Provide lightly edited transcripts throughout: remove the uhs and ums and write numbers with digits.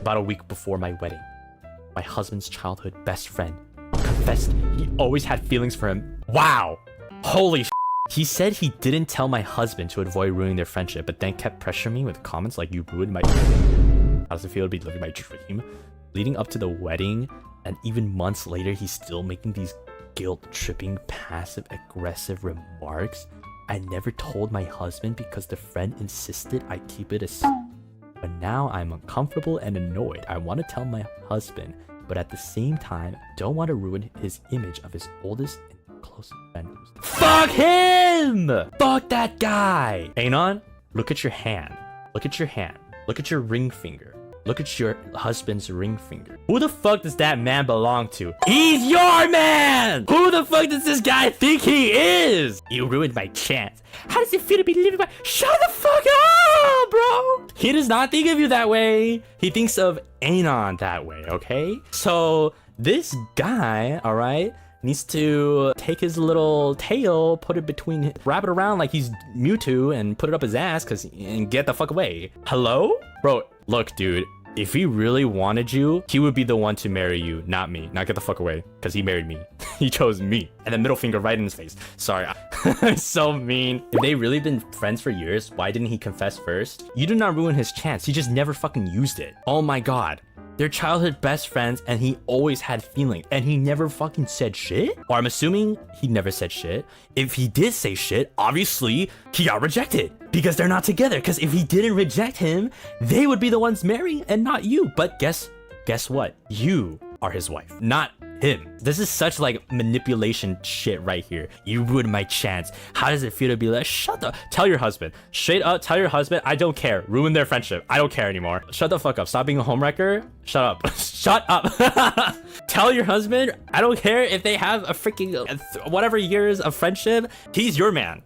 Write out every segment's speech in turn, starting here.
About a week before my wedding, my husband's childhood best friend confessed he always had feelings for him. Wow. Holy sh**. He said he didn't tell my husband to avoid ruining their friendship, but then kept pressuring me with comments like, you ruined my... How does it feel to be living my dream? Leading up to the wedding, and even months later, he's still making these guilt-tripping, passive-aggressive remarks. I never told my husband because the friend insisted I keep it a secret. But now I'm uncomfortable and annoyed. I want to tell my husband, but at the same time, don't want to ruin his image of his oldest and closest friend. Fuck him! Fuck that guy! Anon, look at your hand. Look at your hand. Look at your ring finger. Look at your husband's ring finger. Who the fuck does that man belong to? He's your man! Who the fuck does this guy think he is? You ruined my chance. How does it feel to be living by... Shut the fuck up, bro! He does not think of you that way. He thinks of Anon that way, okay? So this guy, all right, needs to take his little tail, put it between, wrap it around like he's Mewtwo and put it up his ass and get the fuck away. Hello? Bro, look, dude. If he really wanted you, he would be the one to marry you, not me. Not get the fuck away, because he married me. He chose me. And the middle finger right in his face. Sorry, I'm so mean. If they really been friends for years, why didn't he confess first? You did not ruin his chance. He just never fucking used it. Oh my god. They're childhood best friends and he always had feelings and he never fucking said shit? Or I'm assuming he never said shit. If he did say shit, obviously he got rejected because they're not together. Because if he didn't reject him, they would be the ones marrying and not you. But guess what? You are his wife, not him. This is such like manipulation shit right here. You ruined my chance. How does it feel to be like, shut the... Tell your husband. Straight up, tell your husband, I don't care. Ruin their friendship. I don't care anymore. Shut the fuck up. Stop being a homewrecker. Shut up. Shut up. Tell your husband, I don't care if they have a freaking whatever years of friendship. He's your man.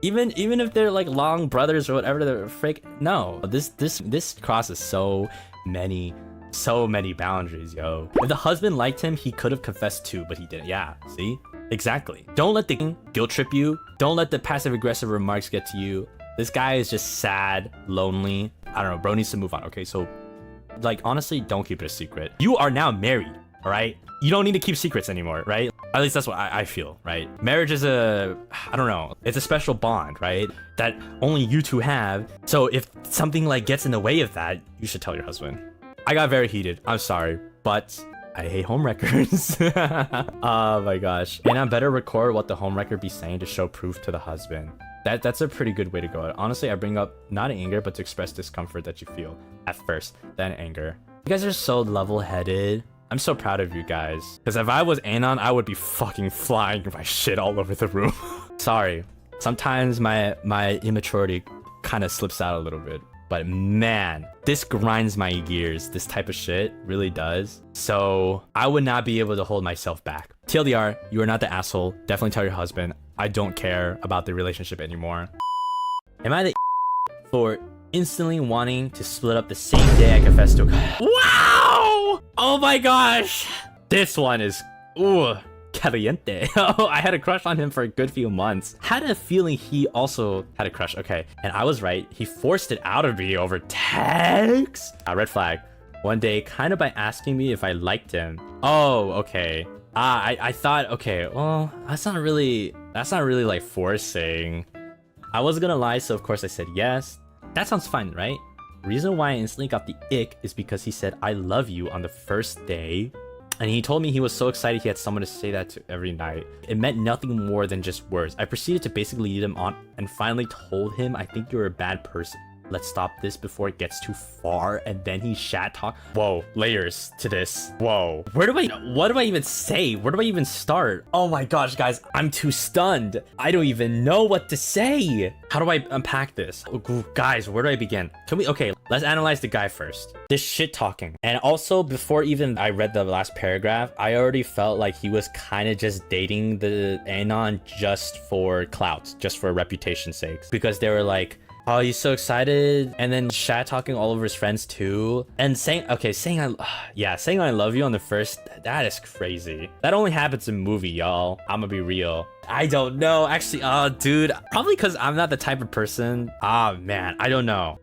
Even if they're like long brothers or whatever the frick. No, this crosses so many boundaries, yo. If the husband liked him, he could have confessed too, but he didn't. Yeah, see? Exactly. Don't let the guilt trip you. Don't let the passive aggressive remarks get to you. This guy is just sad, lonely. I don't know, bro needs to move on, okay? So, like, honestly, don't keep it a secret. You are now married, all right? You don't need to keep secrets anymore, right? At least that's what I feel, right? Marriage is I don't know, it's a special bond, right? That only you two have. So if something like gets in the way of that, you should tell your husband. I got very heated. I'm sorry, but I hate homewreckers. Oh my gosh. And I better record what the homewrecker be saying to show proof to the husband. That's a pretty good way to go. Honestly, I bring up not anger, but to express discomfort that you feel at first, then anger. You guys are so level-headed. I'm so proud of you guys. Because if I was Anon, I would be fucking flying my shit all over the room. Sorry. Sometimes my immaturity kind of slips out a little bit. But man, this grinds my gears. This type of shit really does. So I would not be able to hold myself back. TLDR, you are not the asshole. Definitely tell your husband. I don't care about the relationship anymore. Am I the for instantly wanting to split up the same day I confess to? Wow! Oh my gosh. This one is... Ooh. Caliente. Oh, I had a crush on him for a good few months. Had a feeling he also had a crush. Okay, and I was right. He forced it out of me over text. Red flag. One day, kind of by asking me if I liked him. Oh, okay. I thought, okay, well, that's not really like forcing. I wasn't gonna lie, so of course I said yes. That sounds fine, right? Reason why I instantly got the ick is because he said I love you on the first day. And he told me he was so excited he had someone to say that to every night. It meant nothing more than just words. I proceeded to basically lead him on and finally told him, I think you're a bad person. Let's stop this before it gets too far. And then he shat talk. Whoa, layers to this. Whoa. What do I even say? Where do I even start? Oh my gosh, guys, I'm too stunned. I don't even know what to say. How do I unpack this? Oh, guys, where do I begin? Okay, let's analyze the guy first. This shit talking. And also, before even I read the last paragraph, I already felt like he was kind of just dating the Anon just for clout, just for reputation's sake. Because they were like, Oh, he's so excited, and then chat talking all over his friends too, and saying saying I love you on the first. That is crazy. That only happens in movie, y'all. I'ma be real. I don't know, actually. Oh, dude, probably because I'm not the type of person. Ah, man, I don't know.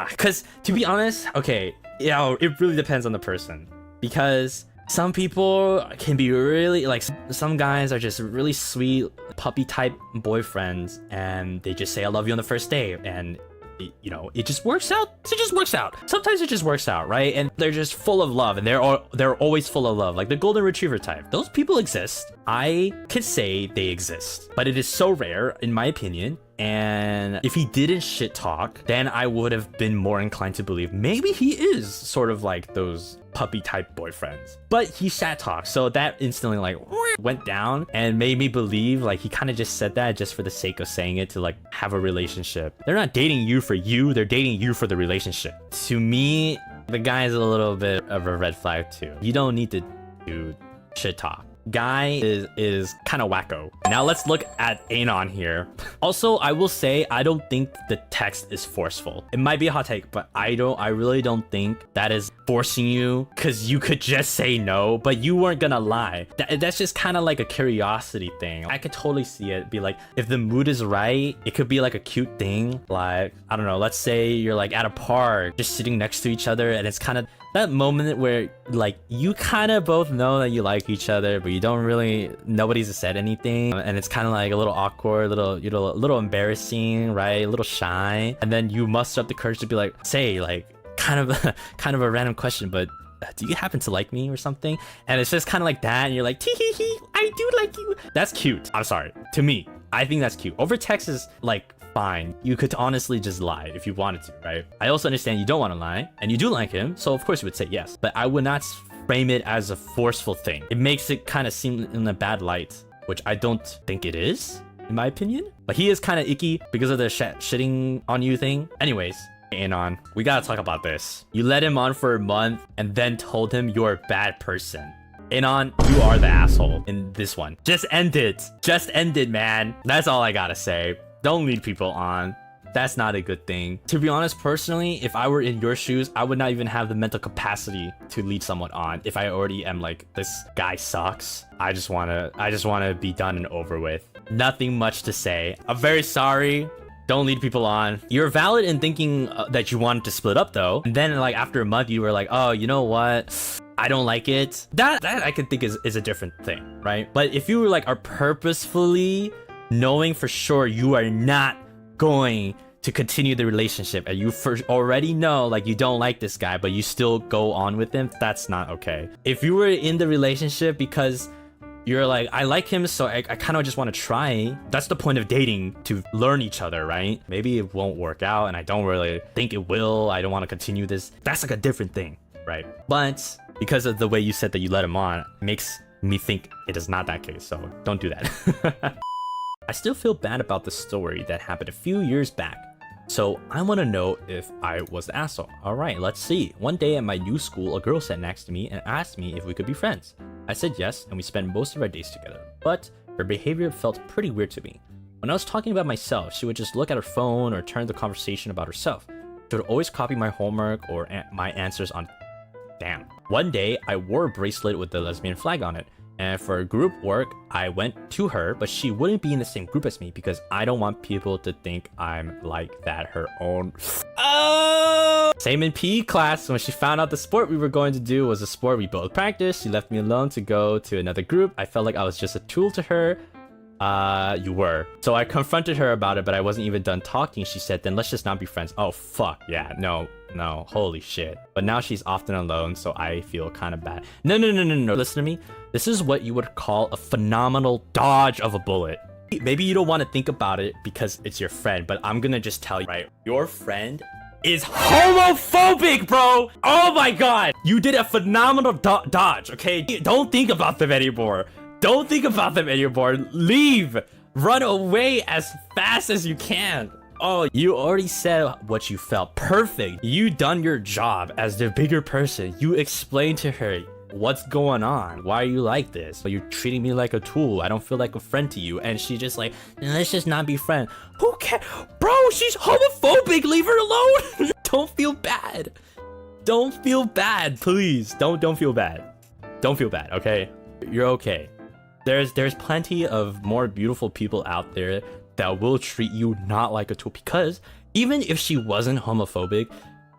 Because to be honest, okay, it really depends on the person, because some people can be really like, some guys are just really sweet puppy type boyfriends, and they just say I love you on the first day, and it just works out. It just works out. Sometimes it just works out, right? And they're just full of love, and they're always full of love, like the golden retriever type. Those people exist. I could say they exist, but it is so rare in my opinion. And if he didn't shit talk, then I would have been more inclined to believe maybe he is sort of like those puppy type boyfriends. But he shat talked, so that instantly like went down and made me believe like he kind of just said that just for the sake of saying it to like have a relationship. They're not dating you for you, they're dating you for the relationship. To me, the guy is a little bit of a red flag too. You don't need to do shit talk. Guy is kind of wacko. Now let's look at Anon here. Also, I will say I don't think the text is forceful. It might be a hot take, but I really don't think that is forcing you, because you could just say no, but you weren't gonna lie. That's just kind of like a curiosity thing. I could totally see it be like, if the mood is right, it could be like a cute thing. Like, I don't know, let's say you're like at a park just sitting next to each other, and it's kind of that moment where like you kind of both know that you like each other, but you don't really, nobody's said anything, and it's kind of like a little awkward, a little embarrassing, right? A little shy, and then you muster up the courage to be like, say like kind of a random question, but do you happen to like me or something? And it's just kind of like that, and you're like, tee hee hee, I do like you. That's cute. I'm sorry. To me, I think that's cute. Over text is like fine. You could honestly just lie if you wanted to, right? I also understand you don't want to lie, and you do like him, so of course you would say yes. But I would not frame it as a forceful thing. It makes it kind of seem in a bad light, which I don't think it is, in my opinion. But he is kind of icky because of the shitting on you thing. Anyways, Anon, we gotta talk about this. You let him on for a month and then told him you're a bad person. Anon, you are the asshole in this one. Just end it. Just end it, man. That's all I gotta say. Don't lead people on. That's not a good thing. To be honest, personally, if I were in your shoes, I would not even have the mental capacity to lead someone on. If I already am like, this guy sucks, I just wanna be done and over with. Nothing much to say. I'm very sorry. Don't lead people on. You're valid in thinking that you wanted to split up though. And then like after a month, you were like, oh, you know what? I don't like it. That I could think is a different thing, right? But if you like are purposefully knowing for sure you are not going to continue the relationship, and you already know like you don't like this guy, but you still go on with him, that's not okay. If you were in the relationship because you're like, I like him, so I kind of just want to try. That's the point of dating, to learn each other, right? Maybe it won't work out, and I don't really think it will. I don't want to continue this. That's like a different thing, right? But because of the way you said that you let him on, makes me think it is not that case, so don't do that. I still feel bad about the story that happened a few years back, so I want to know if I was the asshole. Alright, let's see. One day at my new school, a girl sat next to me and asked me if we could be friends. I said yes, and we spent most of our days together, but her behavior felt pretty weird to me. When I was talking about myself, she would just look at her phone or turn the conversation about herself. She would always copy my homework or my answers on... Damn. One day, I wore a bracelet with the lesbian flag on it, and for group work, I went to her, but she wouldn't be in the same group as me because I don't want people to think I'm like that, her own... Oh! Same in PE class. When she found out the sport we were going to do was a sport we both practiced, she left me alone to go to another group. I felt like I was just a tool to her. You were. So I confronted her about it, but I wasn't even done talking. She said, then let's just not be friends. Oh, fuck. Yeah, no, holy shit. But now she's often alone, so I feel kind of bad. No. Listen to me. This is what you would call a phenomenal dodge of a bullet. Maybe you don't want to think about it because it's your friend, but I'm gonna just tell you, right? Your friend is homophobic, bro! Oh my god! You did a phenomenal dodge, okay? Don't think about them anymore. Don't think about them anymore. Leave! Run away as fast as you can. Oh, you already said what you felt. Perfect. You done your job as the bigger person. You explained to her what's going on? Why are you like this? You're treating me like a tool. I don't feel like a friend to you. And she just like, let's just not be friends. Who cares? Bro, she's homophobic. Leave her alone. Don't feel bad. Don't feel bad, please. Don't feel bad. Don't feel bad, okay? You're okay. There's plenty of more beautiful people out there that will treat you not like a tool, because even if she wasn't homophobic,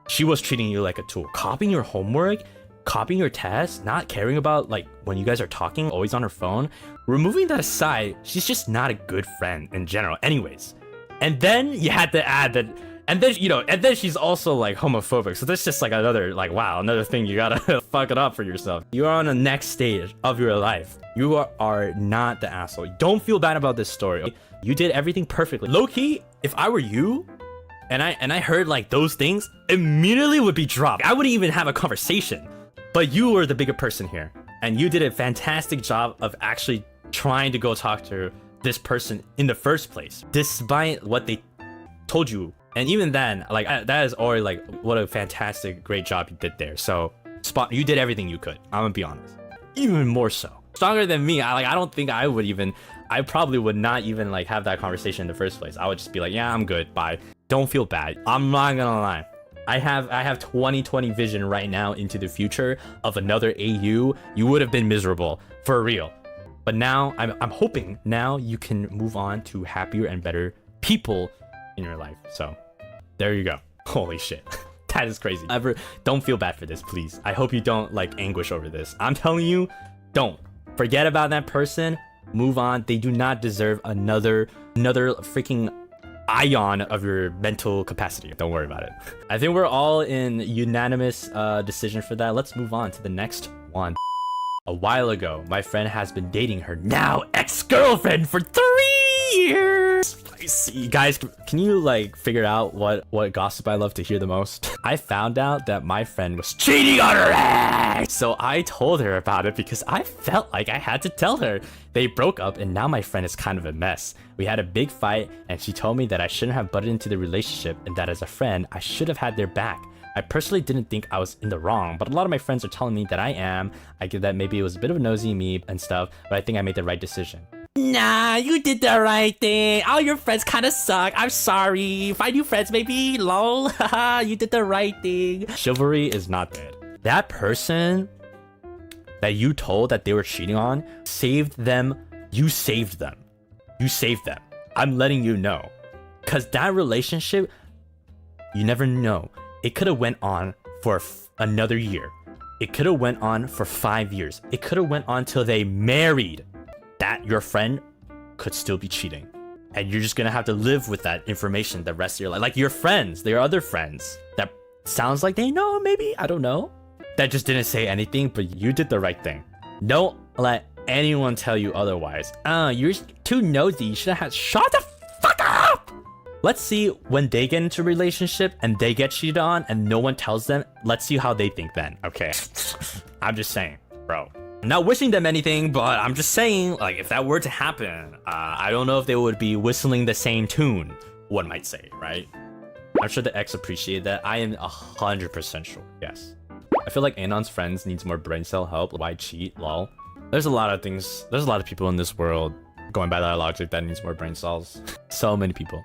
she was treating you like a tool. Copying your homework, copying your tests, not caring about like when you guys are talking, always on her phone. Removing that aside, she's just not a good friend in general anyways. And then you had to add that, and then, you know, and then she's also like homophobic. So that's just like another, like, wow, another thing you gotta fuck it up for yourself. You are on the next stage of your life. You are not the asshole. Don't feel bad about this story. You did everything perfectly. Low-key, if I were you, and I heard like those things, immediately would be dropped. I wouldn't even have a conversation. But you were the bigger person here. And you did a fantastic job of actually trying to go talk to this person in the first place, despite what they told you. And even then, like, that is already like, what a fantastic, great job you did there. So you did everything you could. I'm gonna be honest. Even more so. Stronger than me. I don't think I would even, I probably would not even like have that conversation in the first place. I would just be like, yeah, I'm good, bye. Don't feel bad. I'm not gonna lie. I have 2020 vision right now into the future of another AU. You would have been miserable, for real. But now, I'm hoping now you can move on to happier and better people in your life. So, there you go. Holy shit. That is crazy. Don't feel bad for this, please. I hope you don't like anguish over this. I'm telling you, don't. Forget about that person. Move on. They do not deserve another freaking ion of your mental capacity. Don't worry about it. I think we're all in unanimous decision for that. Let's move on to the next one. A while ago, my friend has been dating her now ex-girlfriend for 3 years. Spicy. Guys, can you like figure out what gossip I love to hear the most? I found out that my friend was cheating on her ex. So I told her about it because I felt like I had to tell her. They broke up and now my friend is kind of a mess. We had a big fight and she told me that I shouldn't have butted into the relationship and that as a friend, I should have had their back. I personally didn't think I was in the wrong, but a lot of my friends are telling me that I am. I get that maybe it was a bit of a nosy me and stuff, but I think I made the right decision. Nah, you did the right thing. All your friends kind of suck. I'm sorry. Find new friends, maybe. Lol. Haha, you did the right thing. Chivalry is not dead. That person that you told that they were cheating on saved them. You saved them. You saved them. I'm letting you know. Because that relationship, you never know. It could have went on for another year. It could have went on for 5 years. It could have went on till they married. That your friend could still be cheating. And you're just gonna have to live with that information the rest of your life. Like your friends, their other friends, that sounds like they know, maybe, I don't know. That just didn't say anything, but you did the right thing. Don't let anyone tell you otherwise. You're too nosy. You should have shut the fuck up! Let's see when they get into a relationship and they get cheated on and no one tells them. Let's see how they think then, okay? I'm just saying, bro. I'm not wishing them anything, but I'm just saying, like, if that were to happen, I don't know if they would be whistling the same tune, one might say, right? I'm sure the ex appreciated that. I am 100% sure, yes. I feel like Anon's friends needs more brain cell help. Why cheat, lol? There's a lot of things, there's a lot of people in this world, going by that logic, that needs more brain cells. So many people.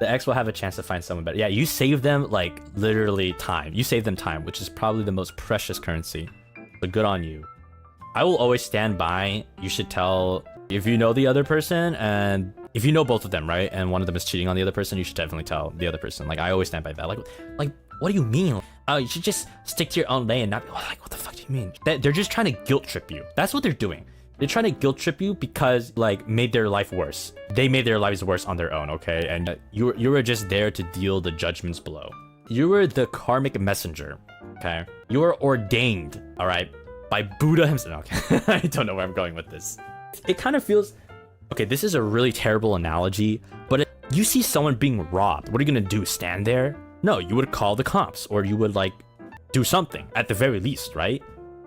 The ex will have a chance to find someone better. Yeah, you save them, like, literally time. You save them time, which is probably the most precious currency. But good on you. I will always stand by. You should tell, if you know the other person, and if you know both of them, right? And one of them is cheating on the other person, you should definitely tell the other person. Like, I always stand by that. Like, what do you mean? You should just stick to your own lane and not be like, what the fuck do you mean? They're just trying to guilt trip you. That's what they're doing. They're trying to guilt trip you because, like, made their life worse. They made their lives worse on their own, okay? And you were just there to deal the judgments below. You were the karmic messenger, okay? You were ordained, all right, by Buddha himself. Okay, I don't know where I'm going with this. It kind of feels, okay, this is a really terrible analogy, but you see someone being robbed. What are you gonna do? Stand there? No, you would call the cops, or you would, like, do something at the very least, right?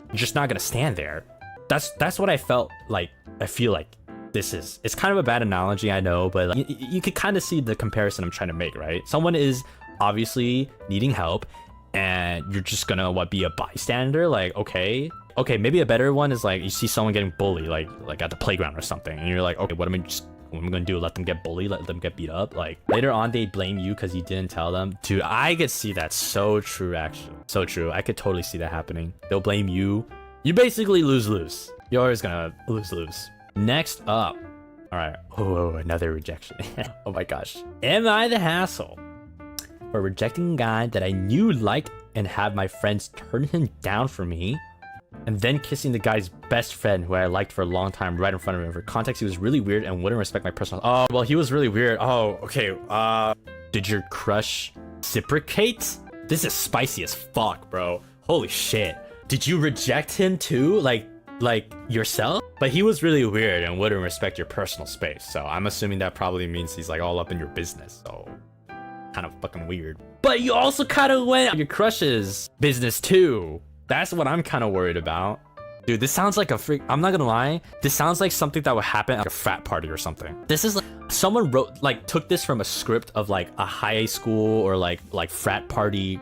You're just not gonna stand there. That's what I felt like. I feel like this is. It's kind of a bad analogy, I know, but like, you could kind of see the comparison I'm trying to make, right? Someone is obviously needing help, and you're just gonna be a bystander? Like, okay, Okay, maybe a better one is like you see someone getting bullied, like at the playground or something, and you're like, okay, what am I gonna do? Let them get bullied? Let them get beat up? Like later on, they blame you because you didn't tell them. Dude, I could see that. So true, actually. So true. I could totally see that happening. They'll blame you. You basically lose. You're always gonna lose. Next up. All right. Oh, another rejection. Oh my gosh. Am I the hassle for rejecting a guy that I knew liked and had my friends turn him down for me? And then kissing the guy's best friend who I liked for a long time right in front of him. For context, he was really weird and wouldn't respect my personal... Oh, well, he was really weird. Oh, okay. Did your crush reciprocate? This is spicy as fuck, bro. Holy shit. Did you reject him too? Like yourself? But he was really weird and wouldn't respect your personal space. So I'm assuming that probably means he's like all up in your business. So kind of fucking weird. But you also kind of went your crush's business too. That's what I'm kind of worried about. Dude, this sounds like a freak. I'm not gonna lie. This sounds like something that would happen at a frat party or something. This is like someone took this from a script of like a high school or like frat party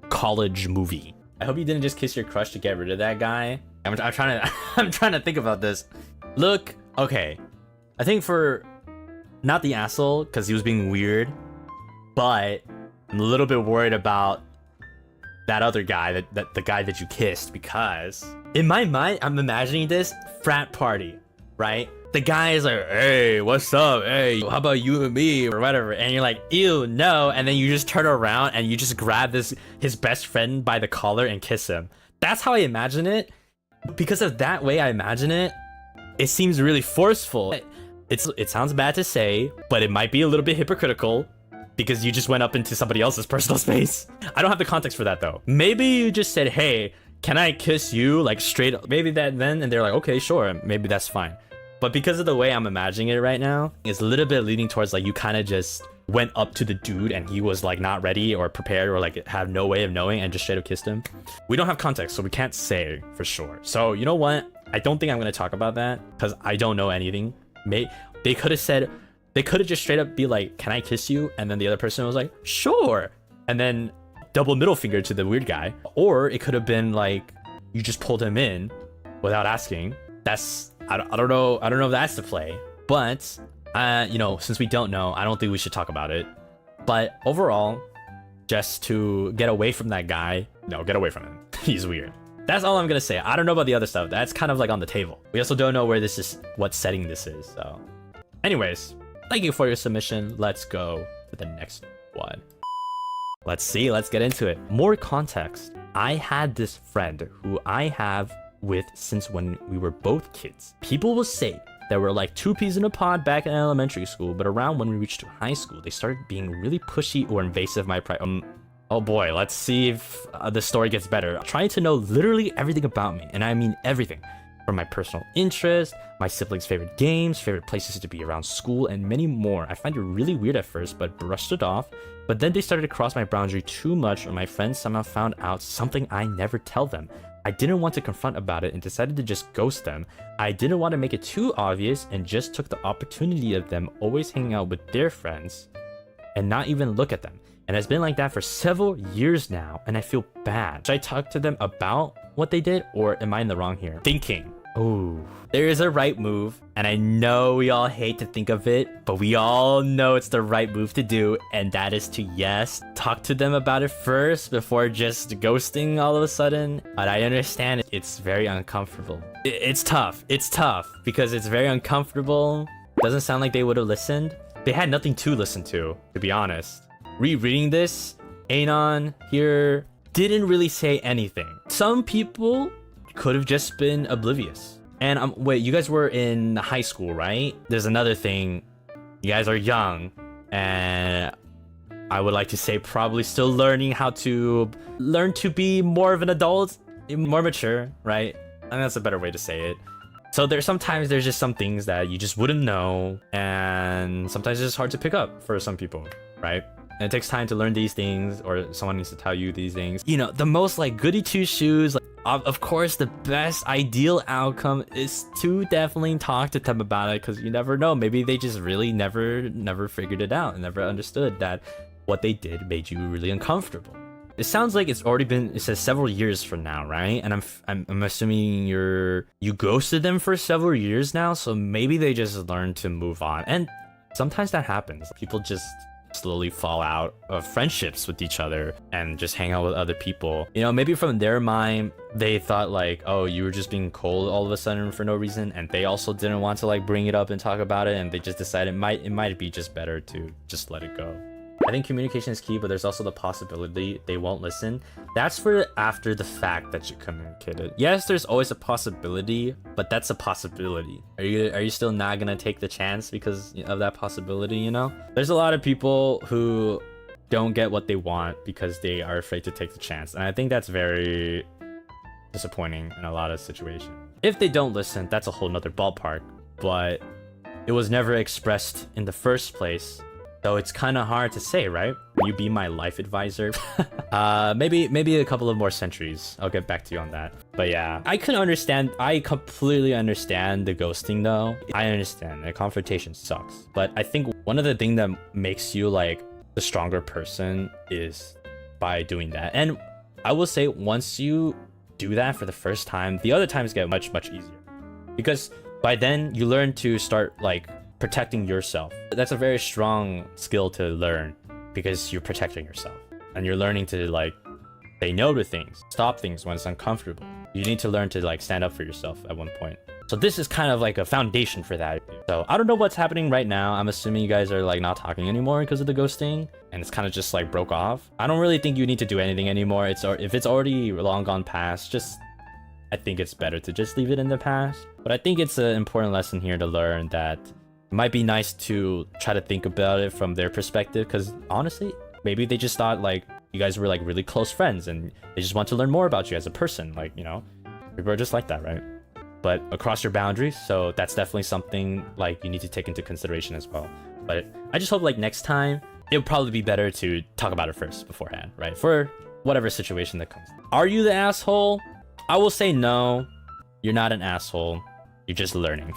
college movie. I hope you didn't just kiss your crush to get rid of that guy. I'm trying to think about this. Look, okay. I think for not the asshole because he was being weird, but I'm a little bit worried about that other guy, the guy that you kissed, because in my mind, I'm imagining this frat party, right? The guy is like, hey, what's up? Hey, how about you and me or whatever? And you're like, ew, no. And then you just turn around and you just grab his best friend by the collar and kiss him. That's how I imagine it. Because of that way I imagine it, it seems really forceful. It sounds bad to say, but it might be a little bit hypocritical. Because you just went up into somebody else's personal space. I don't have the context for that though. Maybe you just said, hey, can I kiss you? Like straight up. Maybe that then, and they're like, okay, sure. Maybe that's fine. But because of the way I'm imagining it right now, it's a little bit leaning towards like you kind of just went up to the dude and he was like not ready or prepared or like have no way of knowing and just straight up kissed him. We don't have context, so we can't say for sure. So you know what? I don't think I'm going to talk about that because I don't know anything. They could have said... They could have just straight up be like, can I kiss you? And then the other person was like, sure. And then double middle finger to the weird guy. Or it could have been like, you just pulled him in without asking. I don't know if that's the play. But, you know, since we don't know, I don't think we should talk about it. But overall, just to get away from that guy, no, get away from him. He's weird. That's all I'm going to say. I don't know about the other stuff. That's kind of like on the table. We also don't know where this is, what setting this is. So anyways. Thank you for your submission. Let's go to the next one. Let's get into it. More context. I had this friend who I have with since when we were both kids. People will say that we're like two peas in a pod back in elementary school, but around when we reached high school, they started being really pushy or invasive of my pride. Oh boy, let's see if the story gets better. Trying to know literally everything about me, and I mean everything. From my personal interests, my siblings' favorite games, favorite places to be around school, and many more. I find it really weird at first, but brushed it off. But then they started to cross my boundary too much, and my friends somehow found out something I never tell them. I didn't want to confront about it and decided to just ghost them. I didn't want to make it too obvious and just took the opportunity of them always hanging out with their friends and not even look at them. And it's been like that for several years now, and I feel bad. Should I talk to them about what they did, or am I in the wrong here? Thinking. Oh, there is a right move, and I know we all hate to think of it, but we all know it's the right move to do, and that is to, yes, talk to them about it first before just ghosting all of a sudden. But I understand it's very uncomfortable. It's tough. It's tough because it's very uncomfortable. Doesn't sound like they would have listened. They had nothing to listen to be honest. Rereading this, Anon here didn't really say anything. Some people could have just been oblivious. And wait, you guys were in high school, right? There's another thing. You guys are young, and I would like to say probably still learning how to be more of an adult, more mature, right? I think that's a better way to say it. So sometimes there's just some things that you just wouldn't know, and sometimes it's just hard to pick up for some people, right? And it takes time to learn these things, or someone needs to tell you these things. You know, the most like goody two shoes, like, of course, the best ideal outcome is to definitely talk to them about it, because you never know. Maybe they just really never figured it out and never understood that what they did made you really uncomfortable. It sounds like it's already been, it says several years from now, right? And I'm assuming you ghosted them for several years now, so maybe they just learned to move on. And sometimes that happens. People just slowly fall out of friendships with each other and just hang out with other people. You know, maybe from their mind, they thought like, oh, you were just being cold all of a sudden for no reason, and they also didn't want to like bring it up and talk about it, and they just decided it might be just better to just let it go. I think communication is key, but there's also the possibility they won't listen. That's for after the fact that you communicated. Yes, there's always a possibility, but that's a possibility. Are you still not gonna take the chance because of that possibility, you know? There's a lot of people who don't get what they want because they are afraid to take the chance. And I think that's very disappointing in a lot of situations. If they don't listen, that's a whole nother ballpark, but it was never expressed in the first place. So it's kind of hard to say, right? Will you be my life advisor? Maybe a couple of more centuries. I'll get back to you on that. But yeah, I completely understand the ghosting though. I understand that confrontation sucks. But I think one of the things that makes you like the stronger person is by doing that. And I will say once you do that for the first time, the other times get much easier. Because by then you learn to start like protecting yourself. That's a very strong skill to learn because you're protecting yourself and you're learning to like say no to things, stop things when it's uncomfortable. You need to learn to like stand up for yourself at one point. So this is kind of like a foundation for that. So I don't know what's happening right now. I'm assuming you guys are like not talking anymore because of the ghosting and it's kind of just like broke off. I don't really think you need to do anything anymore. If it's already long gone past, I think it's better to just leave it in the past. But I think it's an important lesson here to learn that it might be nice to try to think about it from their perspective, because honestly, maybe they just thought like you guys were like really close friends and they just want to learn more about you as a person. Like, you know, people are just like that, right? But across your boundaries, so that's definitely something like you need to take into consideration as well. But I just hope like next time, it would probably be better to talk about it first beforehand, right? For whatever situation that comes. Are you the asshole? I will say no, you're not an asshole. You're just learning.